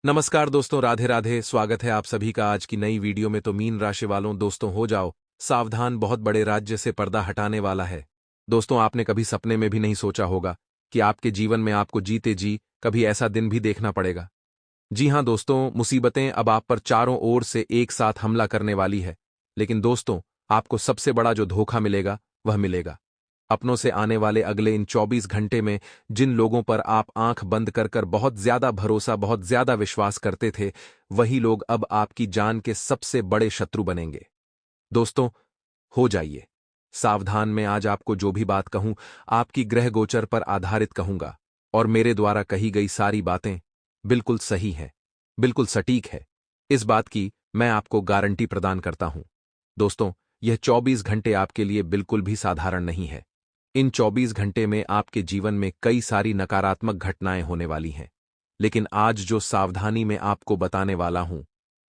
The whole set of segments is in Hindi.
नमस्कार दोस्तों, राधे राधे। स्वागत है आप सभी का आज की नई वीडियो में। तो मीन राशि वालों, दोस्तों हो जाओ सावधान, बहुत बड़े राज्य से पर्दा हटाने वाला है। दोस्तों, आपने कभी सपने में भी नहीं सोचा होगा कि आपके जीवन में आपको जीते जी कभी ऐसा दिन भी देखना पड़ेगा। जी हां दोस्तों, मुसीबतें अब आप पर चारों ओर से एक साथ हमला करने वाली है। लेकिन दोस्तों, आपको सबसे बड़ा जो धोखा मिलेगा वह मिलेगा अपनों से। आने वाले अगले इन 24 घंटे में जिन लोगों पर आप आंख बंद कर कर बहुत ज्यादा भरोसा, बहुत ज्यादा विश्वास करते थे, वही लोग अब आपकी जान के सबसे बड़े शत्रु बनेंगे। दोस्तों, हो जाइए सावधान। मैं आज आपको जो भी बात कहूं, आपकी ग्रह गोचर पर आधारित कहूंगा, और मेरे द्वारा कही गई सारी बातें बिल्कुल सही हैं, बिल्कुल सटीक है। इस बात की मैं आपको गारंटी प्रदान करता हूं। दोस्तों, यह 24 घंटे आपके लिए बिल्कुल भी साधारण नहीं है। इन 24 घंटे में आपके जीवन में कई सारी नकारात्मक घटनाएं होने वाली हैं। लेकिन आज जो सावधानी मैं आपको बताने वाला हूं,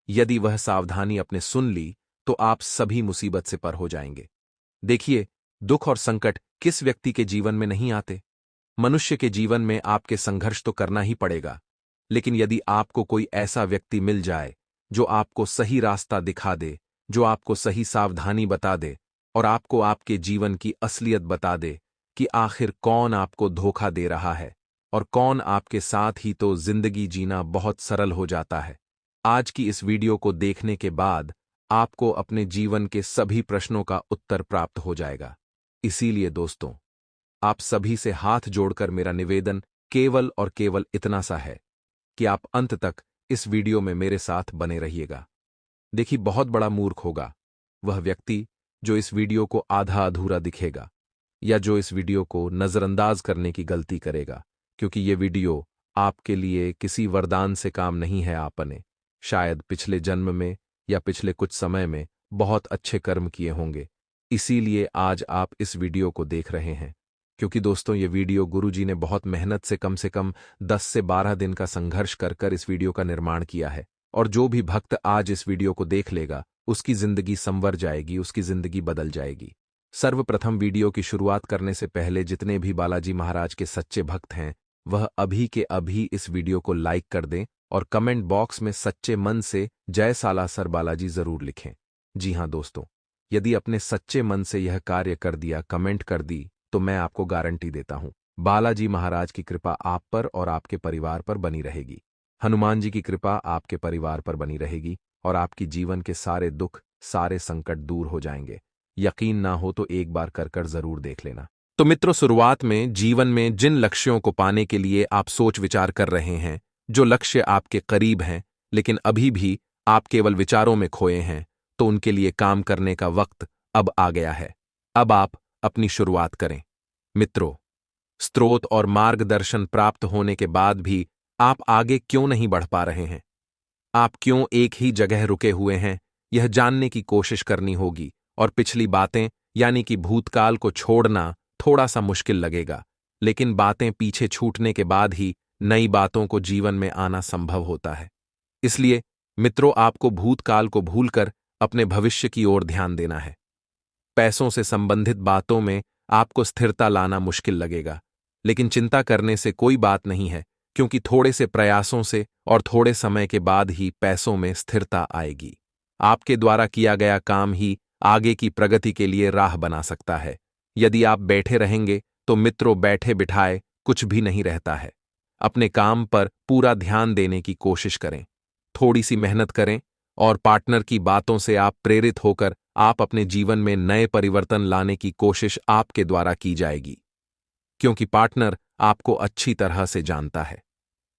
यदि वह सावधानी आपने सुन ली तो आप सभी मुसीबत से पर हो जाएंगे। देखिए, दुख और संकट किस व्यक्ति के जीवन में नहीं आते। मनुष्य के जीवन में आपके संघर्ष तो करना ही पड़ेगा। लेकिन यदि आपको कोई ऐसा व्यक्ति मिल जाए जो आपको सही रास्ता दिखा दे, जो आपको सही सावधानी बता दे और आपको आपके जीवन की असलियत बता दे कि आखिर कौन आपको धोखा दे रहा है और कौन आपके साथ, ही तो जिंदगी जीना बहुत सरल हो जाता है। आज की इस वीडियो को देखने के बाद आपको अपने जीवन के सभी प्रश्नों का उत्तर प्राप्त हो जाएगा। इसीलिए दोस्तों, आप सभी से हाथ जोड़कर मेरा निवेदन केवल और केवल इतना सा है कि आप अंत तक इस वीडियो में मेरे साथ बने रहिएगा। देखिए, बहुत बड़ा मूर्ख होगा वह व्यक्ति जो इस वीडियो को आधा अधूरा दिखेगा, या जो इस वीडियो को नजरअंदाज करने की गलती करेगा, क्योंकि ये वीडियो आपके लिए किसी वरदान से काम नहीं है। आपने शायद पिछले जन्म में या पिछले कुछ समय में बहुत अच्छे कर्म किए होंगे, इसीलिए आज आप इस वीडियो को देख रहे हैं। क्योंकि दोस्तों, ये वीडियो गुरुजी ने बहुत मेहनत से कम 10 से 12 दिन का संघर्ष कर कर इस वीडियो का निर्माण किया है। और जो भी भक्त आज इस वीडियो को देख लेगा, उसकी जिंदगी संवर जाएगी, उसकी जिंदगी बदल जाएगी। सर्वप्रथम, वीडियो की शुरुआत करने से पहले जितने भी बालाजी महाराज के सच्चे भक्त हैं, वह अभी के अभी इस वीडियो को लाइक कर दें और कमेंट बॉक्स में सच्चे मन से जय सालासर बालाजी जरूर लिखें। जी हां दोस्तों, यदि अपने सच्चे मन से यह कार्य कर दिया, कमेंट कर दी, तो मैं आपको गारंटी देता हूं, बालाजी महाराज की कृपा आप पर और आपके परिवार पर बनी रहेगी। हनुमान जी की कृपा आपके परिवार पर बनी रहेगी और आपकी जीवन के सारे दुख, सारे संकट दूर हो जाएंगे। यकीन ना हो तो एक बार कर कर जरूर देख लेना। तो मित्रों, शुरुआत में जीवन में जिन लक्ष्यों को पाने के लिए आप सोच विचार कर रहे हैं, जो लक्ष्य आपके करीब हैं लेकिन अभी भी आप केवल विचारों में खोए हैं, तो उनके लिए काम करने का वक्त अब आ गया है। अब आप अपनी शुरुआत करें। मित्रों, स्रोत और मार्गदर्शन प्राप्त होने के बाद भी आप आगे क्यों नहीं बढ़ पा रहे हैं? आप क्यों एक ही जगह रुके हुए हैं? यह जानने की कोशिश करनी होगी। और पिछली बातें यानी कि भूतकाल को छोड़ना थोड़ा सा मुश्किल लगेगा, लेकिन बातें पीछे छूटने के बाद ही नई बातों को जीवन में आना संभव होता है। इसलिए मित्रों, आपको भूतकाल को भूलकर अपने भविष्य की ओर ध्यान देना है। पैसों से संबंधित बातों में आपको स्थिरता लाना मुश्किल लगेगा, लेकिन चिंता करने से कोई बात नहीं है, क्योंकि थोड़े से प्रयासों से और थोड़े समय के बाद ही पैसों में स्थिरता आएगी। आपके द्वारा किया गया काम ही आगे की प्रगति के लिए राह बना सकता है। यदि आप बैठे रहेंगे तो मित्रों, बैठे बिठाए कुछ भी नहीं रहता है। अपने काम पर पूरा ध्यान देने की कोशिश करें, थोड़ी सी मेहनत करें और पार्टनर की बातों से आप प्रेरित होकर आप अपने जीवन में नए परिवर्तन लाने की कोशिश आपके द्वारा की जाएगी। क्योंकि पार्टनर आपको अच्छी तरह से जानता है।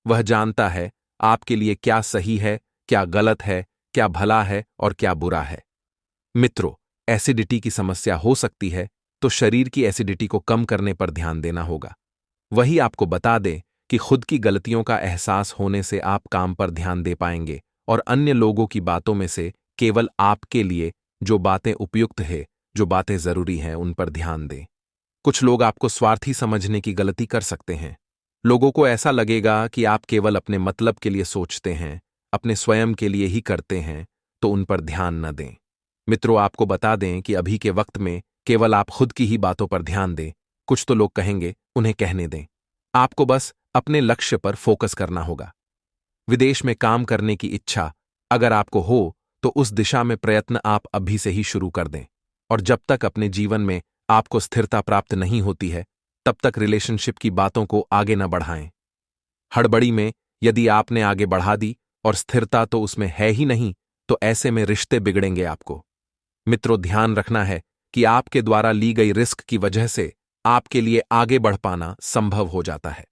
वह जानता है आपके लिए क्या सही है, क्या गलत है, क्या भला है और क्या बुरा है। मित्रों, एसिडिटी की समस्या हो सकती है, तो शरीर की एसिडिटी को कम करने पर ध्यान देना होगा। वही आपको बता दें कि खुद की गलतियों का एहसास होने से आप काम पर ध्यान दे पाएंगे और अन्य लोगों की बातों में से केवल आपके लिए जो बातें उपयुक्त है, जो बातें जरूरी हैं, उन पर ध्यान दें। कुछ लोग आपको स्वार्थी समझने की गलती कर सकते हैं। लोगों को ऐसा लगेगा कि आप केवल अपने मतलब के लिए सोचते हैं, अपने स्वयं के लिए ही करते हैं, तो उन पर ध्यान न दें। मित्रों, आपको बता दें कि अभी के वक्त में केवल आप खुद की ही बातों पर ध्यान दें। कुछ तो लोग कहेंगे, उन्हें कहने दें। आपको बस अपने लक्ष्य पर फोकस करना होगा। विदेश में काम करने की इच्छा अगर आपको हो तो उस दिशा में प्रयत्न आप अभी से ही शुरू कर दें। और जब तक अपने जीवन में आपको स्थिरता प्राप्त नहीं होती है, तब तक रिलेशनशिप की बातों को आगे न बढ़ाएं। हड़बड़ी में यदि आपने आगे बढ़ा दी और स्थिरता तो उसमें है ही नहीं, तो ऐसे में रिश्ते बिगड़ेंगे आपको। मित्रों, ध्यान रखना है कि आपके द्वारा ली गई रिस्क की वजह से आपके लिए आगे बढ़ पाना संभव हो जाता है।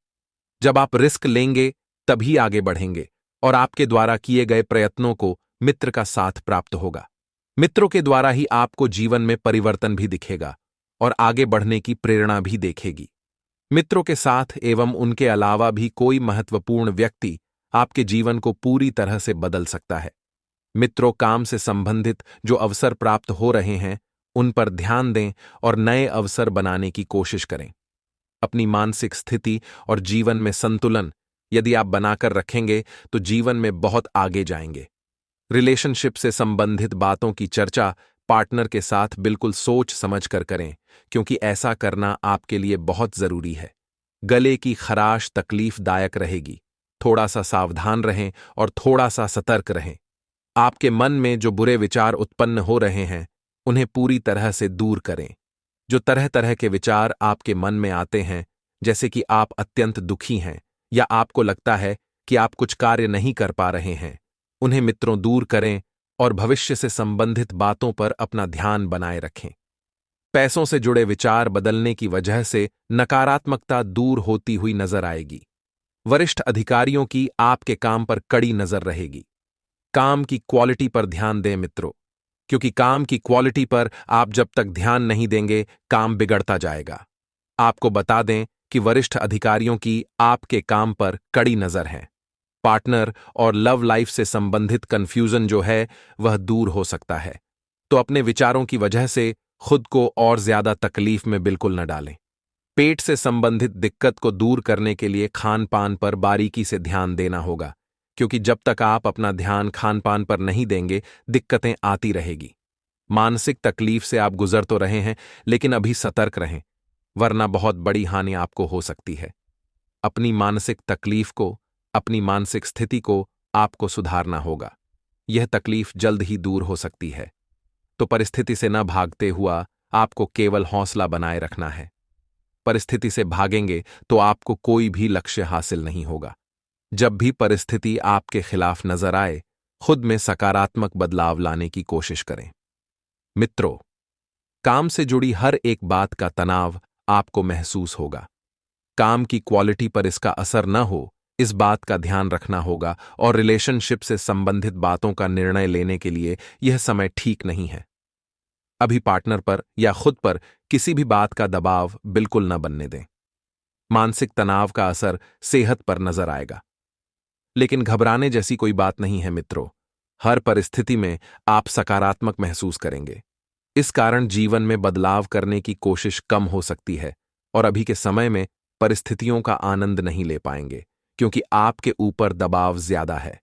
जब आप रिस्क लेंगे तभी आगे बढ़ेंगे और आपके द्वारा किए गए प्रयत्नों को मित्र का साथ प्राप्त होगा। मित्रों के द्वारा ही आपको जीवन में परिवर्तन भी दिखेगा और आगे बढ़ने की प्रेरणा भी देखेगी। मित्रों के साथ एवं उनके अलावा भी कोई महत्वपूर्ण व्यक्ति आपके जीवन को पूरी तरह से बदल सकता है। मित्रों, काम से संबंधित जो अवसर प्राप्त हो रहे हैं उन पर ध्यान दें और नए अवसर बनाने की कोशिश करें। अपनी मानसिक स्थिति और जीवन में संतुलन यदि आप बनाकर रखेंगे तो जीवन में बहुत आगे जाएंगे। रिलेशनशिप से संबंधित बातों की चर्चा पार्टनर के साथ बिल्कुल सोच समझ कर करें, क्योंकि ऐसा करना आपके लिए बहुत जरूरी है। गले की खराश तकलीफदायक रहेगी। थोड़ा सा सावधान रहें और थोड़ा सा सतर्क रहें। आपके मन में जो बुरे विचार उत्पन्न हो रहे हैं उन्हें पूरी तरह से दूर करें। जो तरह तरह के विचार आपके मन में आते हैं, जैसे कि आप अत्यंत दुखी हैं या आपको लगता है कि आप कुछ कार्य नहीं कर पा रहे हैं, उन्हें मित्रों दूर करें और भविष्य से संबंधित बातों पर अपना ध्यान बनाए रखें। पैसों से जुड़े विचार बदलने की वजह से नकारात्मकता दूर होती हुई नजर आएगी। वरिष्ठ अधिकारियों की आपके काम पर कड़ी नजर रहेगी। काम की क्वालिटी पर ध्यान दें मित्रों, क्योंकि काम की क्वालिटी पर आप जब तक ध्यान नहीं देंगे काम बिगड़ता जाएगा। आपको बता दें कि वरिष्ठ अधिकारियों की आपके काम पर कड़ी नजर है। पार्टनर और लव लाइफ से संबंधित कंफ्यूजन जो है वह दूर हो सकता है, तो अपने विचारों की वजह से खुद को और ज्यादा तकलीफ में बिल्कुल न डालें। पेट से संबंधित दिक्कत को दूर करने के लिए खान पान पर बारीकी से ध्यान देना होगा, क्योंकि जब तक आप अपना ध्यान खान पान पर नहीं देंगे दिक्कतें आती रहेगी। मानसिक तकलीफ से आप गुजर तो रहे हैं, लेकिन अभी सतर्क रहें, वरना बहुत बड़ी हानि आपको हो सकती है। अपनी मानसिक तकलीफ को, अपनी मानसिक स्थिति को आपको सुधारना होगा। यह तकलीफ जल्द ही दूर हो सकती है, तो परिस्थिति से न भागते हुआ आपको केवल हौसला बनाए रखना है। परिस्थिति से भागेंगे तो आपको कोई भी लक्ष्य हासिल नहीं होगा। जब भी परिस्थिति आपके खिलाफ नजर आए, खुद में सकारात्मक बदलाव लाने की कोशिश करें। मित्रों, काम से जुड़ी हर एक बात का तनाव आपको महसूस होगा। काम की क्वालिटी पर इसका असर न हो, इस बात का ध्यान रखना होगा और रिलेशनशिप से संबंधित बातों का निर्णय लेने के लिए यह समय ठीक नहीं है। अभी पार्टनर पर या खुद पर किसी भी बात का दबाव बिल्कुल न बनने दें। मानसिक तनाव का असर सेहत पर नजर आएगा, लेकिन घबराने जैसी कोई बात नहीं है मित्रों। हर परिस्थिति में आप सकारात्मक महसूस करेंगे। इस कारण जीवन में बदलाव करने की कोशिश कम हो सकती है और अभी के समय में परिस्थितियों का आनंद नहीं ले पाएंगे, क्योंकि आपके ऊपर दबाव ज्यादा है।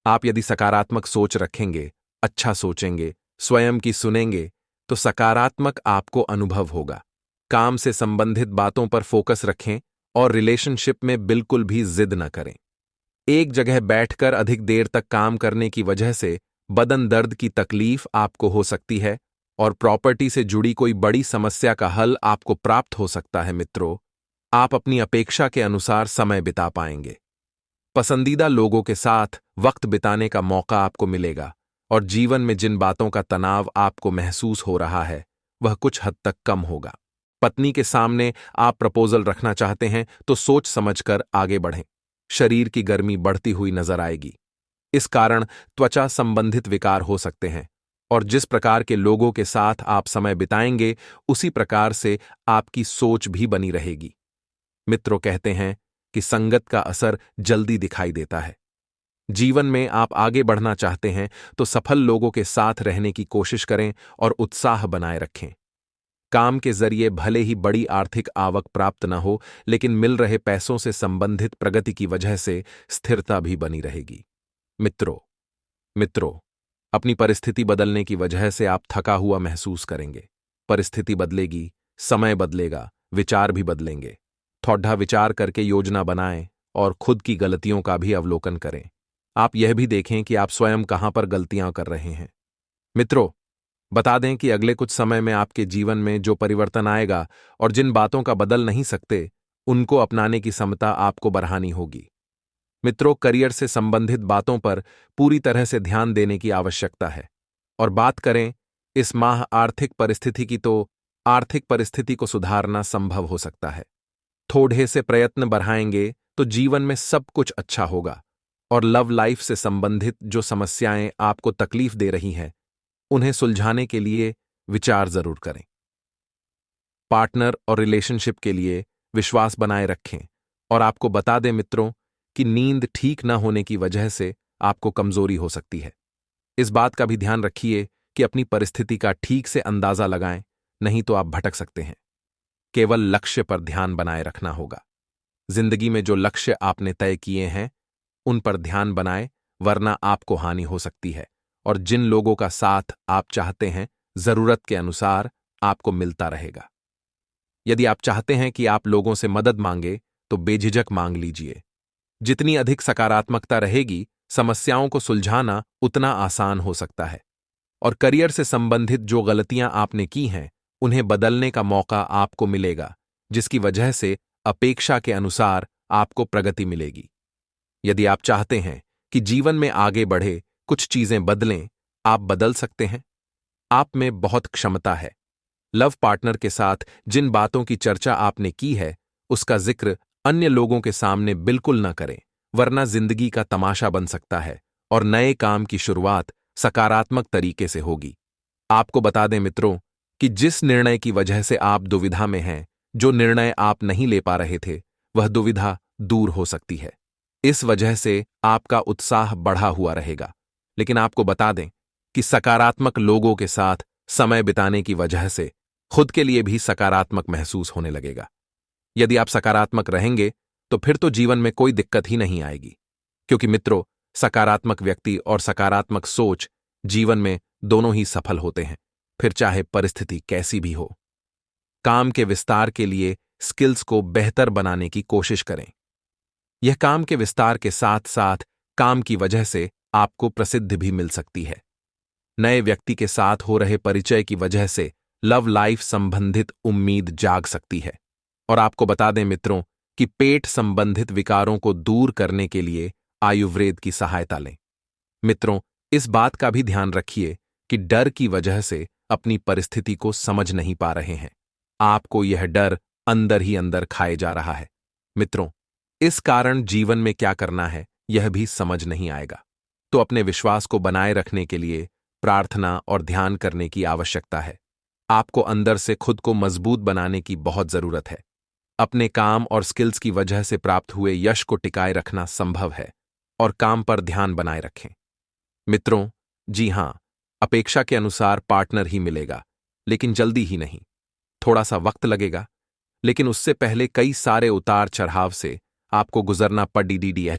आप यदि सकारात्मक सोच रखेंगे, अच्छा सोचेंगे, स्वयं की सुनेंगे, तो सकारात्मक आपको अनुभव होगा। काम से संबंधित बातों पर फोकस रखें और रिलेशनशिप में बिल्कुल भी जिद न करें। एक जगह बैठकर अधिक देर तक काम करने की वजह से बदन दर्द की तकलीफ आपको हो सकती है और प्रॉपर्टी से जुड़ी कोई बड़ी समस्या का हल आपको प्राप्त हो सकता है। मित्रों, आप अपनी अपेक्षा के अनुसार समय बिता पाएंगे। पसंदीदा लोगों के साथ वक्त बिताने का मौका आपको मिलेगा और जीवन में जिन बातों का तनाव आपको महसूस हो रहा है वह कुछ हद तक कम होगा। पत्नी के सामने आप प्रपोजल रखना चाहते हैं तो सोच समझकर आगे बढ़ें। शरीर की गर्मी बढ़ती हुई नजर आएगी। इस कारण त्वचा संबंधित विकार हो सकते हैं और जिस प्रकार के लोगों के साथ आप समय बिताएंगे उसी प्रकार से आपकी सोच भी बनी रहेगी। मित्रों, कहते हैं कि संगत का असर जल्दी दिखाई देता है। जीवन में आप आगे बढ़ना चाहते हैं तो सफल लोगों के साथ रहने की कोशिश करें और उत्साह बनाए रखें। काम के जरिए भले ही बड़ी आर्थिक आवक प्राप्त न हो, लेकिन मिल रहे पैसों से संबंधित प्रगति की वजह से स्थिरता भी बनी रहेगी। मित्रों, अपनी परिस्थिति बदलने की वजह से आप थका हुआ महसूस करेंगे। परिस्थिति बदलेगी, समय बदलेगा, विचार भी बदलेंगे। थोड़ा विचार करके योजना बनाएं और खुद की गलतियों का भी अवलोकन करें। आप यह भी देखें कि आप स्वयं कहां पर गलतियां कर रहे हैं। मित्रों, बता दें कि अगले कुछ समय में आपके जीवन में जो परिवर्तन आएगा और जिन बातों का बदल नहीं सकते, उनको अपनाने की क्षमता आपको बढ़ानी होगी। मित्रों, करियर से संबंधित बातों पर पूरी तरह से ध्यान देने की आवश्यकता है। और बात करें इस माह आर्थिक परिस्थिति की, तो आर्थिक परिस्थिति को सुधारना संभव हो सकता है। थोड़े से प्रयत्न बढ़ाएंगे तो जीवन में सब कुछ अच्छा होगा। और लव लाइफ से संबंधित जो समस्याएं आपको तकलीफ दे रही हैं, उन्हें सुलझाने के लिए विचार जरूर करें। पार्टनर और रिलेशनशिप के लिए विश्वास बनाए रखें। और आपको बता दें मित्रों कि नींद ठीक न होने की वजह से आपको कमजोरी हो सकती है। इस बात का भी ध्यान रखिए कि अपनी परिस्थिति का ठीक से अंदाजा लगाएं, नहीं तो आप भटक सकते हैं। केवल लक्ष्य पर ध्यान बनाए रखना होगा। जिंदगी में जो लक्ष्य आपने तय किए हैं, उन पर ध्यान बनाएं, वरना आपको हानि हो सकती है। और जिन लोगों का साथ आप चाहते हैं, जरूरत के अनुसार आपको मिलता रहेगा। यदि आप चाहते हैं कि आप लोगों से मदद मांगे, तो बेझिझक मांग लीजिए। जितनी अधिक सकारात्मकता रहेगी, समस्याओं को सुलझाना उतना आसान हो सकता है। और करियर से संबंधित जो गलतियां आपने की हैं, उन्हें बदलने का मौका आपको मिलेगा, जिसकी वजह से अपेक्षा के अनुसार आपको प्रगति मिलेगी। यदि आप चाहते हैं कि जीवन में आगे बढ़े, कुछ चीजें बदलें, आप बदल सकते हैं। आप में बहुत क्षमता है। लव पार्टनर के साथ जिन बातों की चर्चा आपने की है, उसका जिक्र अन्य लोगों के सामने बिल्कुल न करें, वरना जिंदगी का तमाशा बन सकता है और नए काम की शुरुआत सकारात्मक तरीके से होगी। आपको बता दें मित्रों कि जिस निर्णय की वजह से आप दुविधा में हैं, जो निर्णय आप नहीं ले पा रहे थे, वह दुविधा दूर हो सकती है। इस वजह से आपका उत्साह बढ़ा हुआ रहेगा। लेकिन आपको बता दें कि सकारात्मक लोगों के साथ समय बिताने की वजह से खुद के लिए भी सकारात्मक महसूस होने लगेगा। यदि आप सकारात्मक रहेंगे, तो फिर तो जीवन में कोई दिक्कत ही नहीं आएगी। क्योंकि मित्रों, सकारात्मक व्यक्ति और सकारात्मक सोच जीवन में दोनों ही सफल होते हैं, फिर चाहे परिस्थिति कैसी भी हो। काम के विस्तार के लिए स्किल्स को बेहतर बनाने की कोशिश करें। यह काम के विस्तार के साथ साथ काम की वजह से आपको प्रसिद्धि भी मिल सकती है। नए व्यक्ति के साथ हो रहे परिचय की वजह से लव लाइफ संबंधित उम्मीद जाग सकती है। और आपको बता दें मित्रों कि पेट संबंधित विकारों को दूर करने के लिए आयुर्वेद की सहायता लें। मित्रों, इस बात का भी ध्यान रखिए कि डर की वजह से अपनी परिस्थिति को समझ नहीं पा रहे हैं। आपको यह डर अंदर ही अंदर खाए जा रहा है। मित्रों, इस कारण जीवन में क्या करना है, यह भी समझ नहीं आएगा। तो अपने विश्वास को बनाए रखने के लिए प्रार्थना और ध्यान करने की आवश्यकता है। आपको अंदर से खुद को मजबूत बनाने की बहुत जरूरत है। अपने काम और स्किल्स की वजह से प्राप्त हुए यश को टिकाए रखना संभव है। और काम पर ध्यान बनाए रखें। मित्रों, जी हां, अपेक्षा के अनुसार पार्टनर ही मिलेगा, लेकिन जल्दी ही नहीं। थोड़ा सा वक्त लगेगा, लेकिन उससे पहले कई सारे उतार चढ़ाव से आपको गुजरना पड़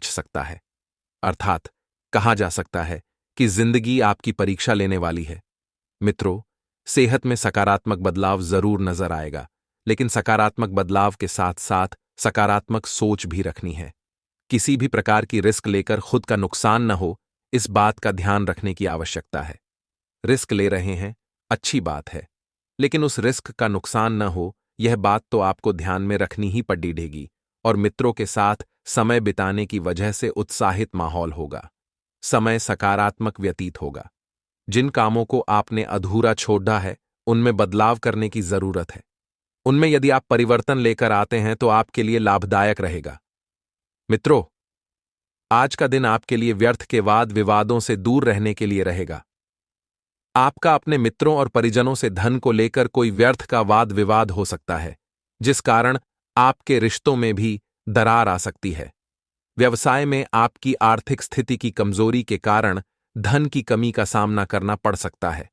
सकता है। अर्थात कहा जा सकता है कि जिंदगी आपकी परीक्षा लेने वाली है। मित्रों, सेहत में सकारात्मक बदलाव जरूर नजर आएगा, लेकिन सकारात्मक बदलाव के साथ साथ सकारात्मक सोच भी रखनी है। किसी भी प्रकार की रिस्क लेकर खुद का नुकसान न हो, इस बात का ध्यान रखने की आवश्यकता है। रिस्क ले रहे हैं, अच्छी बात है, लेकिन उस रिस्क का नुकसान न हो, यह बात तो आपको ध्यान में रखनी ही पड़ेगी। और मित्रों के साथ समय बिताने की वजह से उत्साहित माहौल होगा। समय सकारात्मक व्यतीत होगा। जिन कामों को आपने अधूरा छोड़ा है, उनमें बदलाव करने की जरूरत है। उनमें यदि आप परिवर्तन लेकर आते हैं, तो आपके लिए लाभदायक रहेगा। मित्रों, आज का दिन आपके लिए व्यर्थ के वाद विवादों से दूर रहने के लिए रहेगा। आपका अपने मित्रों और परिजनों से धन को लेकर कोई व्यर्थ का वाद विवाद हो सकता है, जिस कारण आपके रिश्तों में भी दरार आ सकती है। व्यवसाय में आपकी आर्थिक स्थिति की कमजोरी के कारण धन की कमी का सामना करना पड़ सकता है।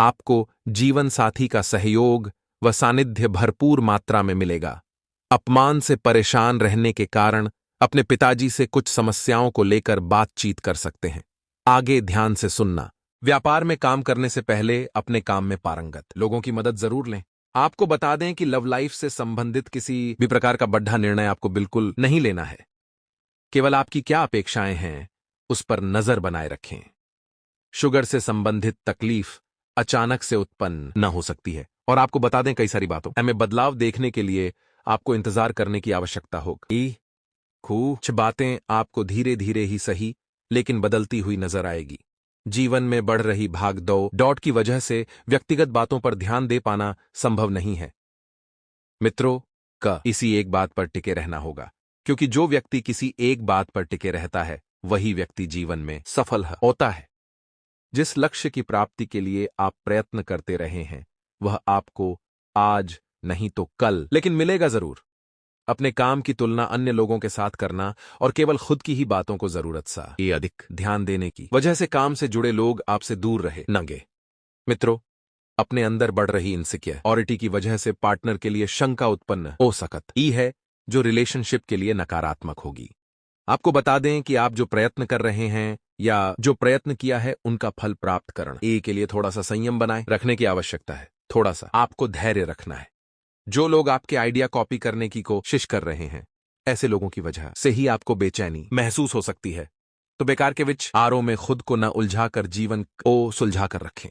आपको जीवन साथी का सहयोग व सानिध्य भरपूर मात्रा में मिलेगा। अपमान से परेशान रहने के कारण अपने पिताजी से कुछ समस्याओं को लेकर बातचीत कर सकते हैं। आगे ध्यान से सुनना। व्यापार में काम करने से पहले अपने काम में पारंगत लोगों की मदद जरूर लें। आपको बता दें कि लव लाइफ से संबंधित किसी भी प्रकार का बड़ा निर्णय आपको बिल्कुल नहीं लेना है। केवल आपकी क्या अपेक्षाएं हैं, उस पर नजर बनाए रखें। शुगर से संबंधित तकलीफ अचानक से उत्पन्न न हो सकती है, और आपको बता दें कई सारी बातों में बदलाव देखने के लिए आपको इंतजार करने की आवश्यकता होगी। कुछ बातें आपको धीरे धीरे ही सही लेकिन बदलती हुई नजर आएगी। जीवन में बढ़ रही भाग दौड़ की वजह से व्यक्तिगत बातों पर ध्यान दे पाना संभव नहीं है। मित्रों का इसी एक बात पर टिके रहना होगा, क्योंकि जो व्यक्ति किसी एक बात पर टिके रहता है वही व्यक्ति जीवन में सफल होता है। जिस लक्ष्य की प्राप्ति के लिए आप प्रयत्न करते रहे हैं वह आपको आज नहीं तो कल लेकिन मिलेगा जरूर। अपने काम की तुलना अन्य लोगों के साथ करना और केवल खुद की ही बातों को जरूरत सा ये अधिक ध्यान देने की वजह से काम से जुड़े लोग आपसे दूर रहे नंगे। मित्रों, अपने अंदर बढ़ रही इनसिक्योरिटी की वजह से पार्टनर के लिए शंका उत्पन्न हो सकती है, जो रिलेशनशिप के लिए नकारात्मक होगी। आपको बता दें कि आप जो प्रयत्न कर रहे हैं या जो प्रयत्न किया है उनका फल प्राप्त करने के लिए थोड़ा सा संयम बनाए रखने की आवश्यकता है। थोड़ा सा आपको धैर्य रखना है। जो लोग आपके आइडिया कॉपी करने की कोशिश कर रहे हैं, ऐसे लोगों की वजह से ही आपको बेचैनी महसूस हो सकती है। तो बेकार के विचारों में खुद को न उलझाकर जीवन को सुलझा कर रखें।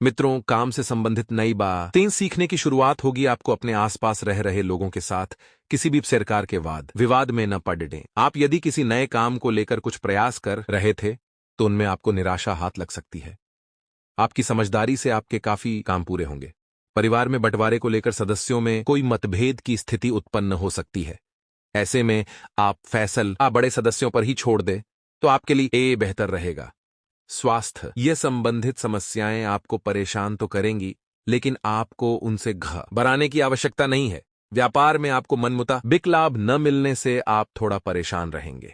मित्रों, काम से संबंधित नई बातें सीखने की शुरुआत होगी। आपको अपने आसपास रह रहे लोगों के साथ किसी भी प्रकार के वाद विवाद में न पड़े। आप यदि किसी नए काम को लेकर कुछ प्रयास कर रहे थे तो उनमें आपको निराशा हाथ लग सकती है। आपकी समझदारी से आपके काफी काम पूरे होंगे। परिवार में बंटवारे को लेकर सदस्यों में कोई मतभेद की स्थिति उत्पन्न हो सकती है। ऐसे में आप फैसला बड़े सदस्यों पर ही छोड़ दें तो आपके लिए बेहतर रहेगा। स्वास्थ्य ये संबंधित समस्याएं आपको परेशान तो करेंगी, लेकिन आपको उनसे घबराने की आवश्यकता नहीं है। व्यापार में आपको मनमुताबिक लाभ न मिलने से आप थोड़ा परेशान रहेंगे।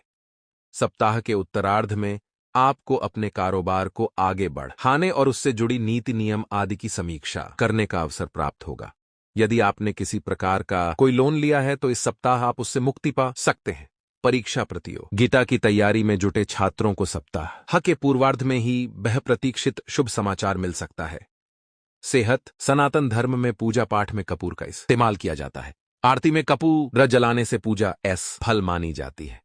सप्ताह के उत्तरार्ध में आपको अपने कारोबार को आगे बढ़ाने और उससे जुड़ी नीति नियम आदि की समीक्षा करने का अवसर प्राप्त होगा। यदि आपने किसी प्रकार का कोई लोन लिया है तो इस सप्ताह आप उससे मुक्ति पा सकते हैं। परीक्षा प्रतियोगिता की तैयारी में जुटे छात्रों को सप्ताह के पूर्वार्ध में ही बहुप्रतीक्षित शुभ समाचार मिल सकता है। सेहत सनातन धर्म में पूजा पाठ में कपूर का इस्तेमाल किया जाता है। आरती में कपूर जलाने से पूजा फल मानी जाती है।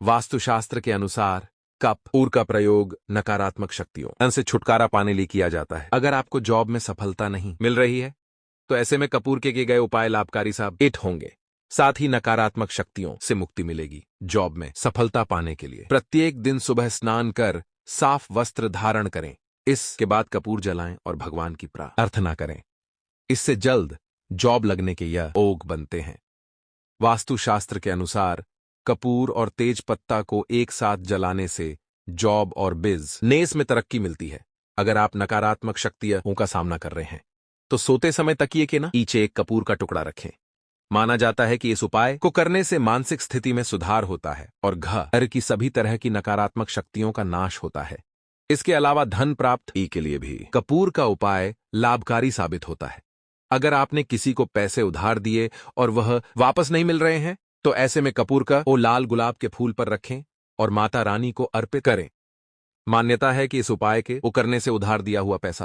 वास्तुशास्त्र के अनुसार कपूर का प्रयोग नकारात्मक शक्तियों से छुटकारा पाने लिए किया जाता है। अगर आपको जॉब में सफलता नहीं मिल रही है तो ऐसे में कपूर के किए गए उपाय लाभकारी साबित होंगे। साथ ही नकारात्मक शक्तियों से मुक्ति मिलेगी। जॉब में सफलता पाने के लिए प्रत्येक दिन सुबह स्नान कर साफ वस्त्र धारण करें। इसके बाद कपूर जलाएं और भगवान की प्रार्थना करें। इससे जल्द जॉब लगने के यह योग बनते हैं। वास्तुशास्त्र के अनुसार कपूर और तेज पत्ता को एक साथ जलाने से जॉब और बिजनेस में तरक्की मिलती है। अगर आप नकारात्मक शक्तियों का सामना कर रहे हैं तो सोते समय तकिए के नीचे एक कपूर का टुकड़ा रखें। माना जाता है कि इस उपाय को करने से मानसिक स्थिति में सुधार होता है और घर की सभी तरह की नकारात्मक शक्तियों का नाश होता है। इसके अलावा धन प्राप्ति के लिए भी कपूर का उपाय लाभकारी साबित होता है। अगर आपने किसी को पैसे उधार दिए और वह वापस नहीं मिल रहे हैं तो ऐसे में कपूर का लाल गुलाब के फूल पर रखें और माता रानी को अर्पित करें। मान्यता है कि इस उपाय के करने से उधार दिया हुआ पैसा